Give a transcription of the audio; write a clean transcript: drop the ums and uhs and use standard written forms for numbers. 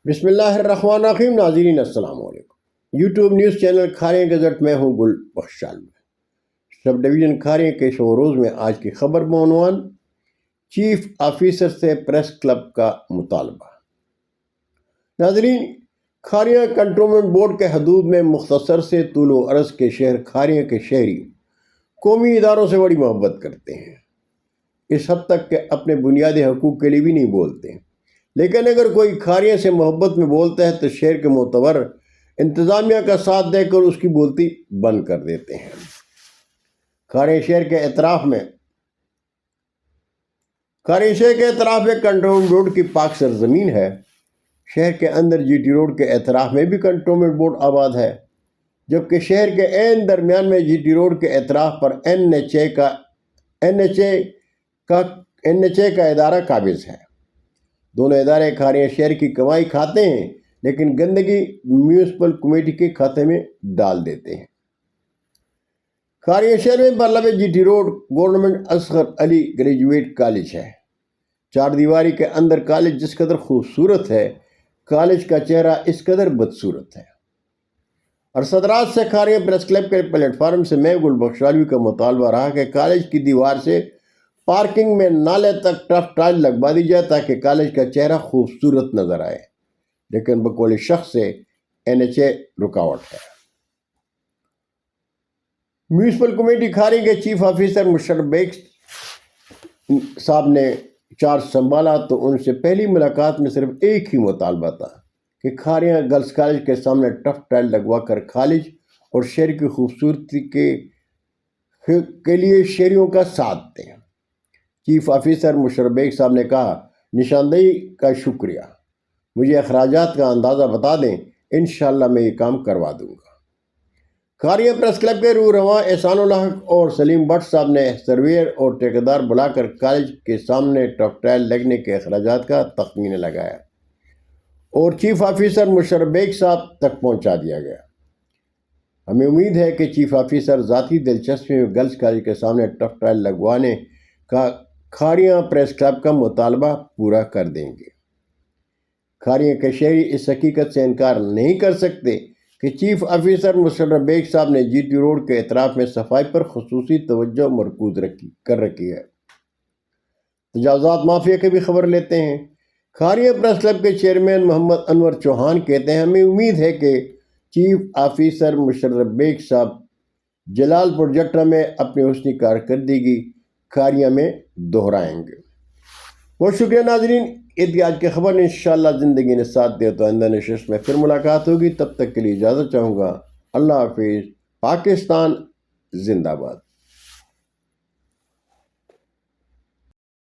بسم اللہ الرحمن الرحیم۔ ناظرین السلام علیکم۔ YouTube news channel Kharian gazette میں ہوں گل بخشال میں سب ڈویژن کھاریاں کے شو روز میں آج کی خبر بعنوان چیف آفیسر سے پریس کلب کا مطالبہ۔ ناظرین، کھاریاں کنٹونمنٹ بورڈ کے حدود میں مختصر سے طول و عرض کے شہر کھاریاں کے شہری قومی اداروں سے بڑی محبت کرتے ہیں، اس حد تک کہ اپنے بنیادی حقوق کے لیے بھی نہیں بولتے، لیکن اگر کوئی کھاریاں سے محبت میں بولتا ہے تو شہر کے معتبر انتظامیہ کا ساتھ دے کر اس کی بولتی بند کر دیتے ہیں۔ کھاریاں شہر کے اطراف میں کنٹونمنٹ بورڈ کی پاک سرزمین ہے۔ شہر کے اندر جی ٹی روڈ کے اطراف میں بھی کنٹونمنٹ بورڈ آباد ہے، جبکہ شہر کے عین درمیان میں جی ٹی روڈ کے اطراف پر این ایچ اے کا ادارہ قابض ہے۔ دونوں ادارے کھاریاں شہر کی کمائی کھاتے ہیں، لیکن گندگی میونسپل کمیٹی کے کھاتے میں ڈال دیتے ہیں۔ کھاریاں شہر میں برلب G T road government Asghar Ali graduate college ہے۔ چار دیواری کے اندر کالج جس قدر خوبصورت ہے، کالج کا چہرہ اس قدر بدصورت ہے۔ اور صدرات سے کھاریاں پریس کلب کے پلیٹ فارم سے میں گل بخشالوی کا مطالبہ رہا کہ کالج کی دیوار سے پارکنگ میں نالے تک ٹف ٹائل لگوا دی جائے تاکہ کالج کا چہرہ خوبصورت نظر آئے، لیکن بقول شخص سے این ایچ اے رکاوٹ ہے۔ میونسپل کمیٹی کھاریاں کے چیف آفیسر مشرف بیگ صاحب نے چارج سنبھالا تو ان سے پہلی ملاقات میں صرف ایک ہی مطالبہ تھا کہ کھاریاں گرلز کالج کے سامنے ٹف ٹائل لگوا کر کالج اور شہر کی خوبصورتی کے لیے شہریوں کا ساتھ دیں۔ چیف آفیسر مشرف بیگ صاحب نے کہا، نشاندہی کا شکریہ، مجھے اخراجات کا اندازہ بتا دیں، انشاءاللہ میں یہ کام کروا دوں گا۔ کھاریاں پریس کلب کے رواں احسان الحق اور سلیم بٹ صاحب نے سرویئر اور ٹھیکیدار بلا کر کالج کے سامنے ٹف ٹائل لگنے کے اخراجات کا تخمینہ لگایا اور چیف آفیسر مشرف بیگ صاحب تک پہنچا دیا گیا۔ ہمیں امید ہے کہ چیف آفیسر ذاتی دلچسپی میں گرلز کالج کے سامنے ٹف ٹائل لگوانے کا کھاریاں پریس کلب کا مطالبہ پورا کر دیں گے۔ کھاریاں کے شہری اس حقیقت سے انکار نہیں کر سکتے کہ چیف آفیسر مشرف بیگ صاحب نے جی ٹی روڈ کے اطراف میں صفائی پر خصوصی توجہ مرکوز کر رکھی ہے۔ تجاوزات مافیا کی بھی خبر لیتے ہیں۔ کھاریاں پریس کلب کے چیئرمین محمد انور چوہان کہتے ہیں، ہمیں امید ہے کہ چیف آفیسر مشرف بیگ صاحب جلال پروجیکٹ میں اپنی حسنی کارکردگی کھاریاں میں دہرائیں گے۔ بہت شکریہ ناظرین، یہ تھی آج کی خبر۔ انشاءاللہ زندگی نے ساتھ دیا تو آئندہ نشست میں پھر ملاقات ہوگی، تب تک کے لیے اجازت چاہوں گا۔ اللہ حافظ۔ پاکستان زندہ باد۔